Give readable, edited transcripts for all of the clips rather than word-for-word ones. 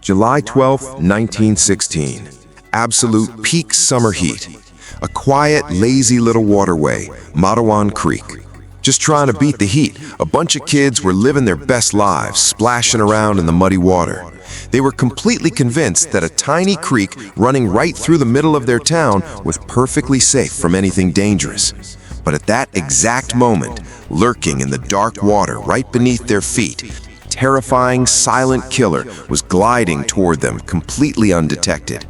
July 12, 1916. Absolute peak summer heat. A quiet, lazy little waterway, Matawan Creek. Just trying to beat the heat, a bunch of kids were living their best lives, splashing around in the muddy water. They were completely convinced that a tiny creek running right through the middle of their town was perfectly safe from anything dangerous. But at that exact moment, lurking in the dark water right beneath their feet, terrifying, silent killer was gliding toward them completely undetected.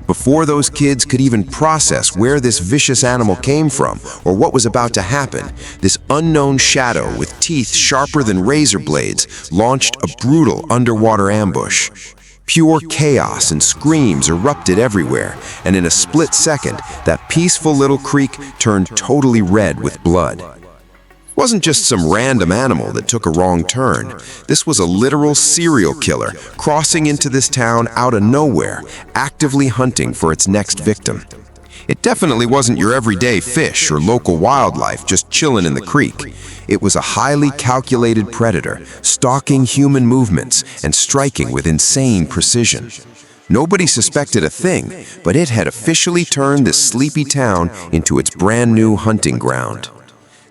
Before those kids could even process where this vicious animal came from or what was about to happen, this unknown shadow with teeth sharper than razor blades launched a brutal underwater ambush. Pure chaos and screams erupted everywhere, and in a split second, that peaceful little creek turned totally red with blood. It wasn't just some random animal that took a wrong turn. This was a literal serial killer crossing into this town out of nowhere, actively hunting for its next victim. It definitely wasn't your everyday fish or local wildlife just chilling in the creek. It was a highly calculated predator, stalking human movements and striking with insane precision. Nobody suspected a thing, but it had officially turned this sleepy town into its brand new hunting ground.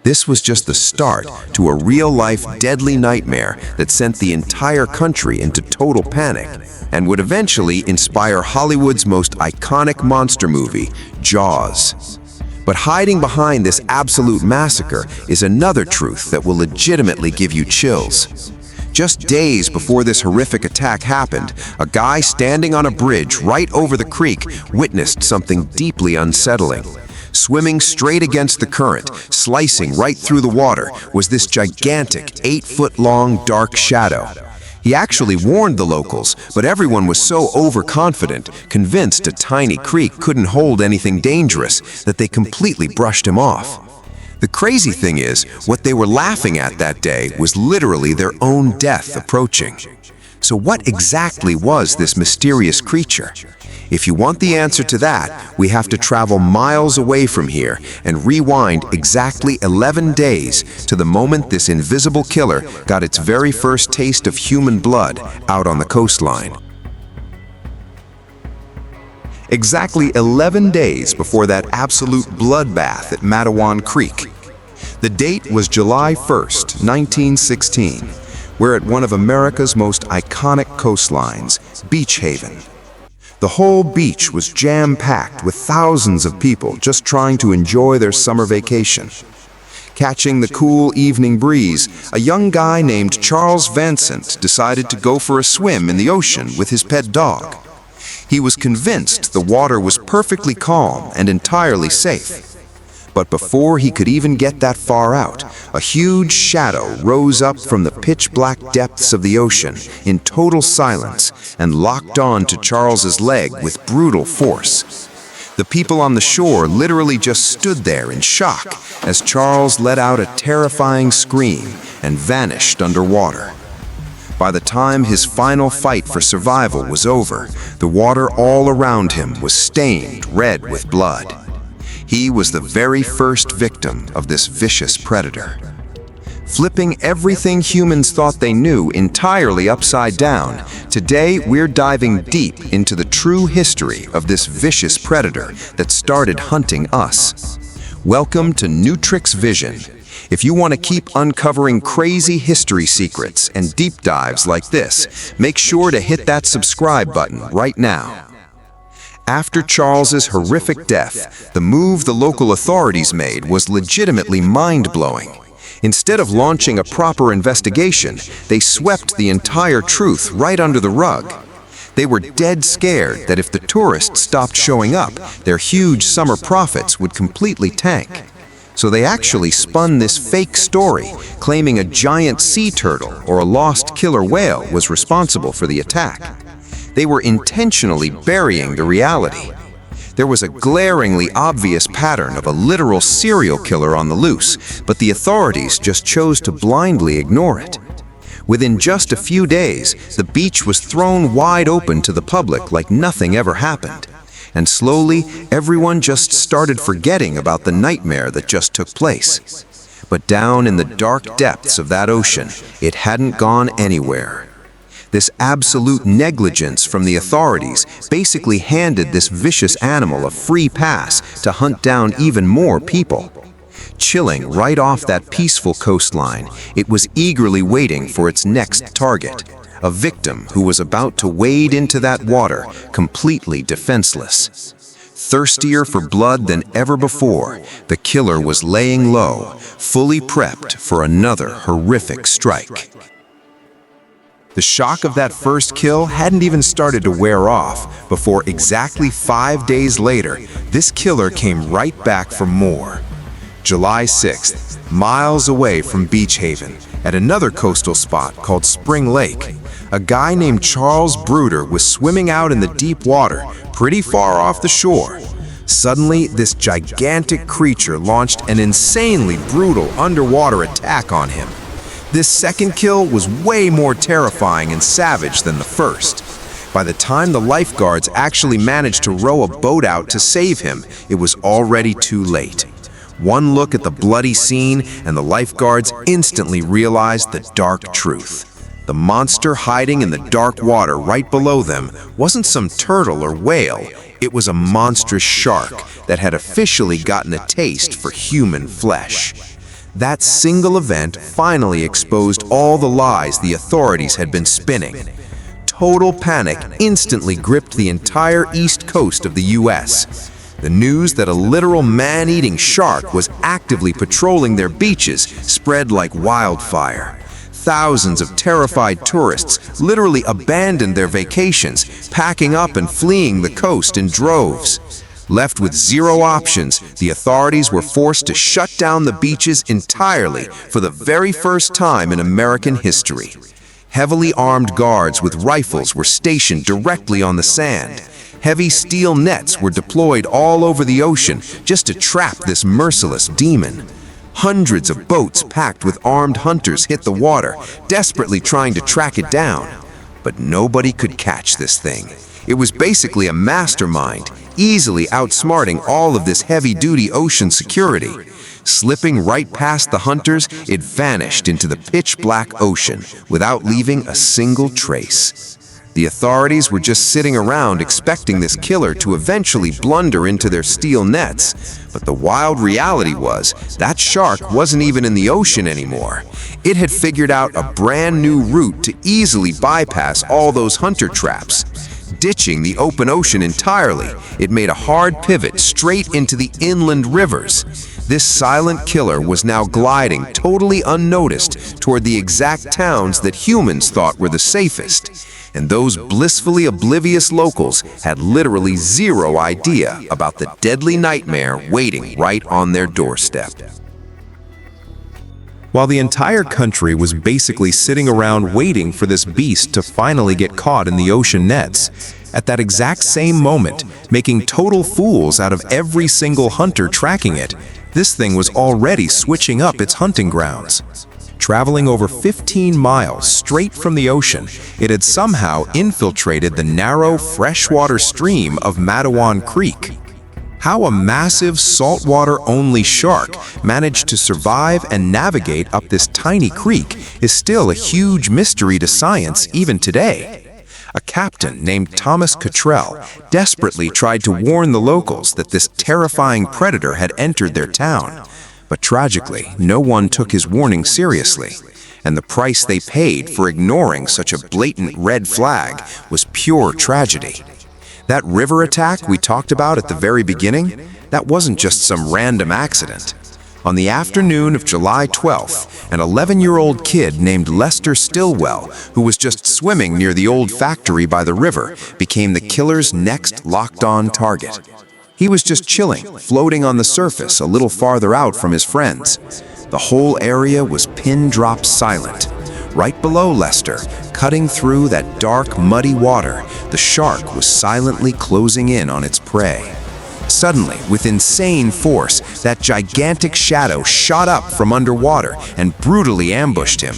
This was just the start to a real-life deadly nightmare that sent the entire country into total panic and would eventually inspire Hollywood's most iconic monster movie, Jaws. But hiding behind this absolute massacre is another truth that will legitimately give you chills. Just days before this horrific attack happened, a guy standing on a bridge right over the creek witnessed something deeply unsettling. Swimming straight against the current, slicing right through the water, was this gigantic 8-foot-long dark shadow. He actually warned the locals, but everyone was so overconfident, convinced a tiny creek couldn't hold anything dangerous, that they completely brushed him off. The crazy thing is, what they were laughing at that day was literally their own death approaching. So what exactly was this mysterious creature? If you want the answer to that, we have to travel miles away from here and rewind exactly 11 days to the moment this invisible killer got its very first taste of human blood out on the coastline. Exactly 11 days before that absolute bloodbath at Matawan Creek. The date was July 1st, 1916. We're at one of America's most iconic coastlines, Beach Haven. The whole beach was jam-packed with thousands of people just trying to enjoy their summer vacation. Catching the cool evening breeze, a young guy named Charles Vincent decided to go for a swim in the ocean with his pet dog. He was convinced the water was perfectly calm and entirely safe. But before he could even get that far out, a huge shadow rose up from the pitch-black depths of the ocean in total silence and locked on to Charles's leg with brutal force. The people on the shore literally just stood there in shock as Charles let out a terrifying scream and vanished underwater. By the time his final fight for survival was over, the water all around him was stained red with blood. He was the very first victim of this vicious predator. Flipping everything humans thought they knew entirely upside down, today we're diving deep into the true history of this vicious predator that started hunting us. Welcome to Neutrix Vision. If you want to keep uncovering crazy history secrets and deep dives like this, make sure to hit that subscribe button right now. After Charles's horrific death, the move the local authorities made was legitimately mind-blowing. Instead of launching a proper investigation, they swept the entire truth right under the rug. They were dead scared that if the tourists stopped showing up, their huge summer profits would completely tank. So they actually spun this fake story, claiming a giant sea turtle or a lost killer whale was responsible for the attack. They were intentionally burying the reality. There was a glaringly obvious pattern of a literal serial killer on the loose, but the authorities just chose to blindly ignore it. Within just a few days, the beach was thrown wide open to the public like nothing ever happened. And slowly, everyone just started forgetting about the nightmare that just took place. But down in the dark depths of that ocean, it hadn't gone anywhere. This absolute negligence from the authorities basically handed this vicious animal a free pass to hunt down even more people. Chilling right off that peaceful coastline, it was eagerly waiting for its next target, a victim who was about to wade into that water, completely defenseless. Thirstier for blood than ever before, the killer was laying low, fully prepped for another horrific strike. The shock of that first kill hadn't even started to wear off before exactly 5 days later, this killer came right back for more. July 6th, miles away from Beach Haven, at another coastal spot called Spring Lake, a guy named Charles Bruder was swimming out in the deep water, pretty far off the shore. Suddenly, this gigantic creature launched an insanely brutal underwater attack on him. This second kill was way more terrifying and savage than the first. By the time the lifeguards actually managed to row a boat out to save him, it was already too late. One look at the bloody scene, and the lifeguards instantly realized the dark truth. The monster hiding in the dark water right below them wasn't some turtle or whale. It was a monstrous shark that had officially gotten a taste for human flesh. That single event finally exposed all the lies the authorities had been spinning. Total panic instantly gripped the entire east coast of the U.S. The news that a literal man-eating shark was actively patrolling their beaches spread like wildfire. Thousands of terrified tourists literally abandoned their vacations, packing up and fleeing the coast in droves. Left with zero options, the authorities were forced to shut down the beaches entirely for the very first time in American history. Heavily armed guards with rifles were stationed directly on the sand. Heavy steel nets were deployed all over the ocean just to trap this merciless demon. Hundreds of boats packed with armed hunters hit the water, desperately trying to track it down. But nobody could catch this thing. It was basically a mastermind, easily outsmarting all of this heavy-duty ocean security. Slipping right past the hunters, it vanished into the pitch-black ocean without leaving a single trace. The authorities were just sitting around expecting this killer to eventually blunder into their steel nets. But the wild reality was, that shark wasn't even in the ocean anymore. It had figured out a brand new route to easily bypass all those hunter traps. Ditching the open ocean entirely, it made a hard pivot straight into the inland rivers. This silent killer was now gliding totally unnoticed toward the exact towns that humans thought were the safest. And those blissfully oblivious locals had literally zero idea about the deadly nightmare waiting right on their doorstep. While the entire country was basically sitting around waiting for this beast to finally get caught in the ocean nets, at that exact same moment, making total fools out of every single hunter tracking it, this thing was already switching up its hunting grounds. Traveling over 15 miles straight from the ocean, it had somehow infiltrated the narrow freshwater stream of Matawan Creek. How a massive saltwater-only shark managed to survive and navigate up this tiny creek is still a huge mystery to science even today. A captain named Thomas Cottrell desperately tried to warn the locals that this terrifying predator had entered their town. But tragically, no one took his warning seriously, and the price they paid for ignoring such a blatant red flag was pure tragedy. That river attack we talked about at the very beginning, that wasn't just some random accident. On the afternoon of July 12th, an 11-year-old kid named Lester Stillwell, who was just swimming near the old factory by the river, became the killer's next locked-on target. He was just chilling, floating on the surface a little farther out from his friends. The whole area was pin-drop silent. Right below Lester, cutting through that dark, muddy water, the shark was silently closing in on its prey. Suddenly, with insane force, that gigantic shadow shot up from underwater and brutally ambushed him.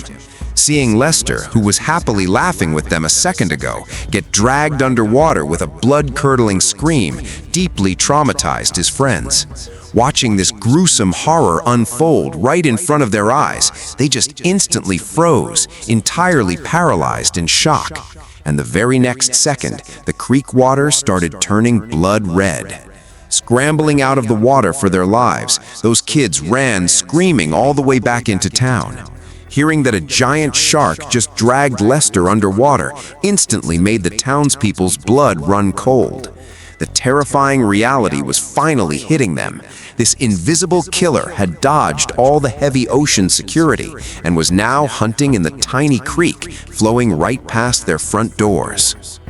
Seeing Lester, who was happily laughing with them a second ago, get dragged underwater with a blood-curdling scream deeply traumatized his friends. Watching this gruesome horror unfold right in front of their eyes, they just instantly froze, entirely paralyzed in shock. And the very next second, the creek water started turning blood red. Scrambling out of the water for their lives, those kids ran screaming all the way back into town. Hearing that a giant shark just dragged Lester underwater instantly made the townspeople's blood run cold. The terrifying reality was finally hitting them. This invisible killer had dodged all the heavy ocean security and was now hunting in the tiny creek flowing right past their front doors.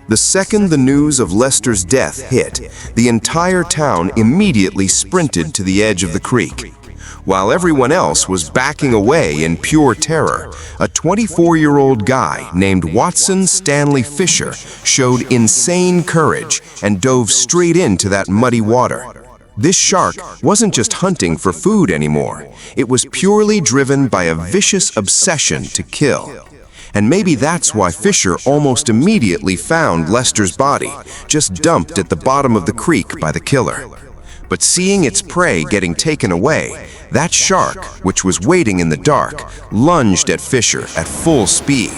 The second the news of Lester's death hit, the entire town immediately sprinted to the edge of the creek. While everyone else was backing away in pure terror, a 24-year-old guy named Watson Stanley Fisher showed insane courage and dove straight into that muddy water. This shark wasn't just hunting for food anymore. It was purely driven by a vicious obsession to kill. And maybe that's why Fisher almost immediately found Lester's body, just dumped at the bottom of the creek by the killer. But seeing its prey getting taken away, that shark, which was waiting in the dark, lunged at Fisher at full speed.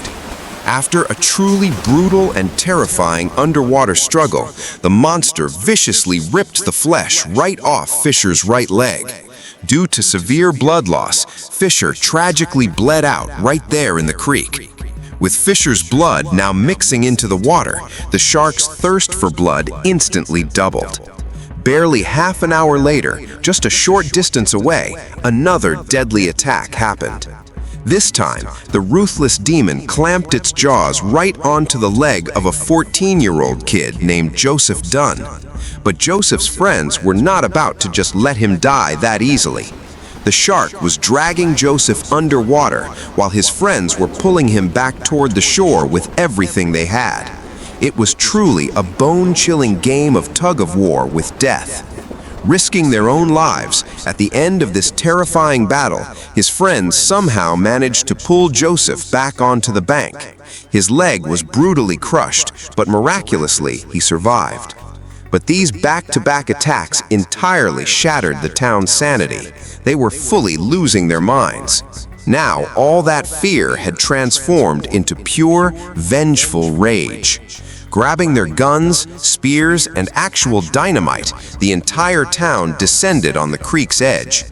After a truly brutal and terrifying underwater struggle, the monster viciously ripped the flesh right off Fisher's right leg. Due to severe blood loss, Fisher tragically bled out right there in the creek. With Fisher's blood now mixing into the water, the shark's thirst for blood instantly doubled. Barely half an hour later, just a short distance away, another deadly attack happened. This time, the ruthless demon clamped its jaws right onto the leg of a 14-year-old kid named Joseph Dunn. But Joseph's friends were not about to just let him die that easily. The shark was dragging Joseph underwater while his friends were pulling him back toward the shore with everything they had. It was truly a bone-chilling game of tug-of-war with death. Risking their own lives, at the end of this terrifying battle, his friends somehow managed to pull Joseph back onto the bank. His leg was brutally crushed, but miraculously he survived. But these back-to-back attacks entirely shattered the town's sanity. They were fully losing their minds. Now, all that fear had transformed into pure, vengeful rage. Grabbing their guns, spears, and actual dynamite, the entire town descended on the creek's edge.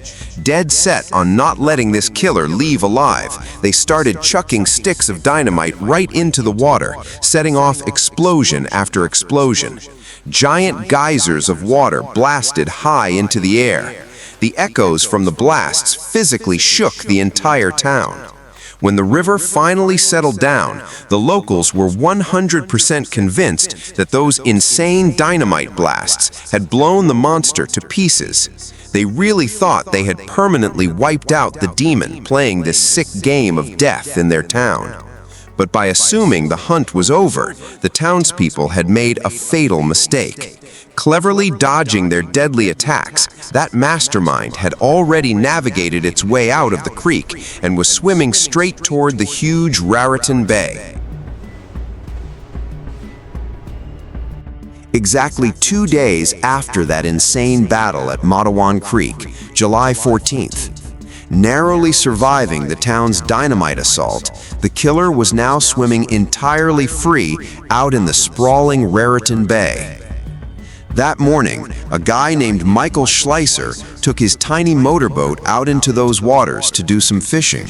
Dead set on not letting this killer leave alive, they started chucking sticks of dynamite right into the water, setting off explosion after explosion. Giant geysers of water blasted high into the air. The echoes from the blasts physically shook the entire town. When the river finally settled down, the locals were 100% convinced that those insane dynamite blasts had blown the monster to pieces. They really thought they had permanently wiped out the demon playing this sick game of death in their town. But by assuming the hunt was over, the townspeople had made a fatal mistake. Cleverly dodging their deadly attacks, that mastermind had already navigated its way out of the creek and was swimming straight toward the huge Raritan Bay. Exactly 2 days after that insane battle at Matawan Creek, July 14th, narrowly surviving the town's dynamite assault, the killer was now swimming entirely free out in the sprawling Raritan Bay. That morning, a guy named Michael Schleiser took his tiny motorboat out into those waters to do some fishing.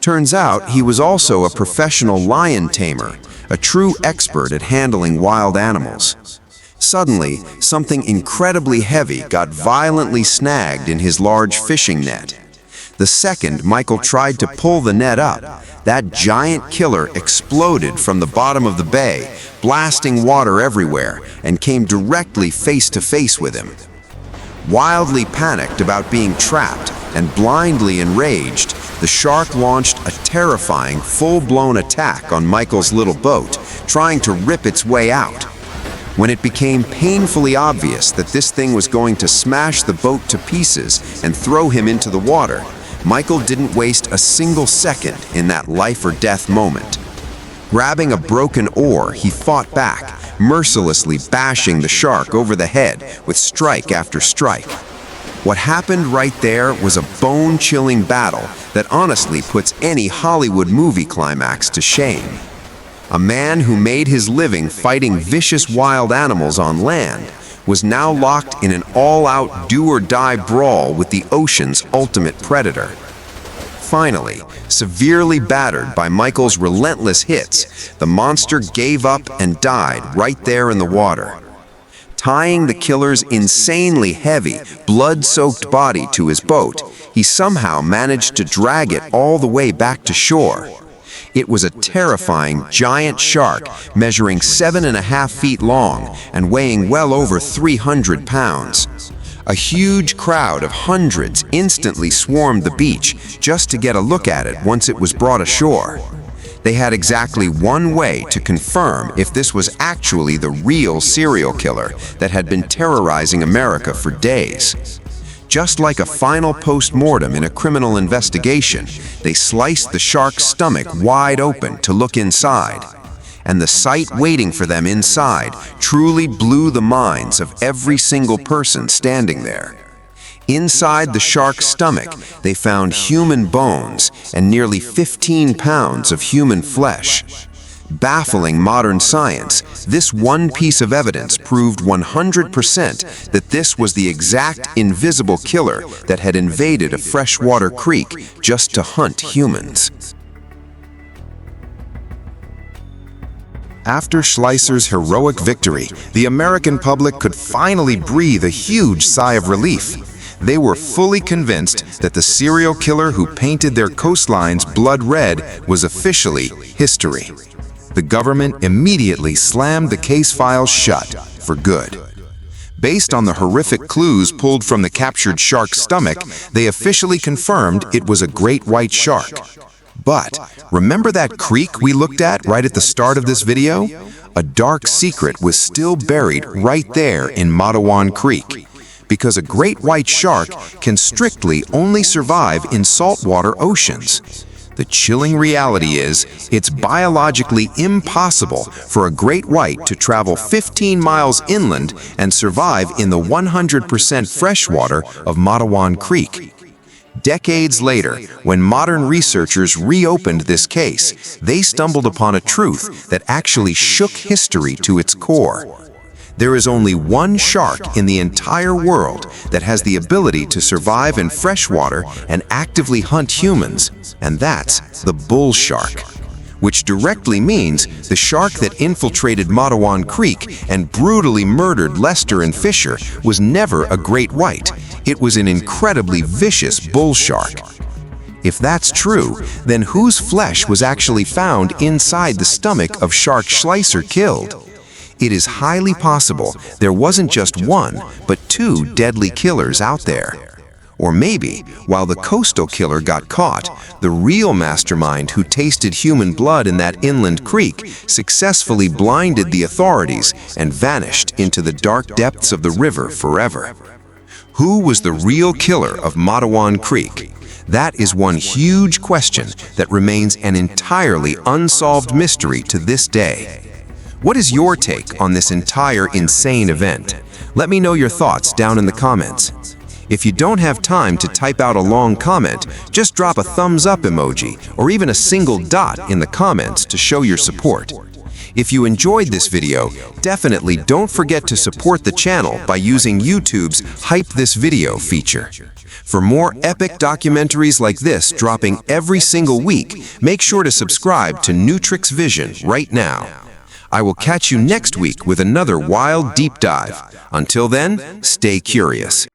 Turns out he was also a professional lion tamer, a true expert at handling wild animals. Suddenly, something incredibly heavy got violently snagged in his large fishing net. The second Michael tried to pull the net up, that giant killer exploded from the bottom of the bay, blasting water everywhere, and came directly face to face with him. Wildly panicked about being trapped and blindly enraged, the shark launched a terrifying, full-blown attack on Michael's little boat, trying to rip its way out. When it became painfully obvious that this thing was going to smash the boat to pieces and throw him into the water, Michael didn't waste a single second in that life-or-death moment. Grabbing a broken oar, he fought back, mercilessly bashing the shark over the head with strike after strike. What happened right there was a bone-chilling battle that honestly puts any Hollywood movie climax to shame. A man who made his living fighting vicious wild animals on land was now locked in an all-out do-or-die brawl with the ocean's ultimate predator. Finally, severely battered by Michael's relentless hits, the monster gave up and died right there in the water. Tying the killer's insanely heavy, blood-soaked body to his boat, he somehow managed to drag it all the way back to shore. It was a terrifying giant shark measuring 7.5 feet long and weighing well over 300 pounds. A huge crowd of hundreds instantly swarmed the beach just to get a look at it once it was brought ashore. They had exactly one way to confirm if this was actually the real serial killer that had been terrorizing America for days. Just like a final post-mortem in a criminal investigation, they sliced the shark's stomach wide open to look inside. And the sight waiting for them inside truly blew the minds of every single person standing there. Inside the shark's stomach, they found human bones and nearly 15 pounds of human flesh. Baffling modern science, this one piece of evidence proved 100% that this was the exact invisible killer that had invaded a freshwater creek just to hunt humans. After Schleicher's heroic victory, the American public could finally breathe a huge sigh of relief. They were fully convinced that the serial killer who painted their coastlines blood red was officially history. The government immediately slammed the case files shut for good. Based on the horrific clues pulled from the captured shark's stomach, they officially confirmed it was a great white shark. But remember that creek we looked at right at the start of this video? A dark secret was still buried right there in Matawan Creek, because a great white shark can strictly only survive in saltwater oceans. The chilling reality is, it's biologically impossible for a great white to travel 15 miles inland and survive in the 100% freshwater of Matawan Creek. Decades later, when modern researchers reopened this case, they stumbled upon a truth that actually shook history to its core. There is only one shark in the entire world that has the ability to survive in freshwater and actively hunt humans, and that's the bull shark, which directly means the shark that infiltrated Matawan Creek and brutally murdered Lester and Fisher was never a great white. It was an incredibly vicious bull shark. If that's true, then whose flesh was actually found inside the stomach of shark Schleicher killed? It is highly possible there wasn't just one, but two deadly killers out there. Or maybe, while the coastal killer got caught, the real mastermind who tasted human blood in that inland creek successfully blinded the authorities and vanished into the dark depths of the river forever. Who was the real killer of Matawan Creek? That is one huge question that remains an entirely unsolved mystery to this day. What is your take on this entire insane event? Let me know your thoughts down in the comments. If you don't have time to type out a long comment, just drop a thumbs up emoji or even a single dot in the comments to show your support. If you enjoyed this video, definitely don't forget to support the channel by using YouTube's Hype This Video feature. For more epic documentaries like this dropping every single week, make sure to subscribe to Neutrix Vision right now. I will catch you next week with another wild deep dive. Until then, stay curious.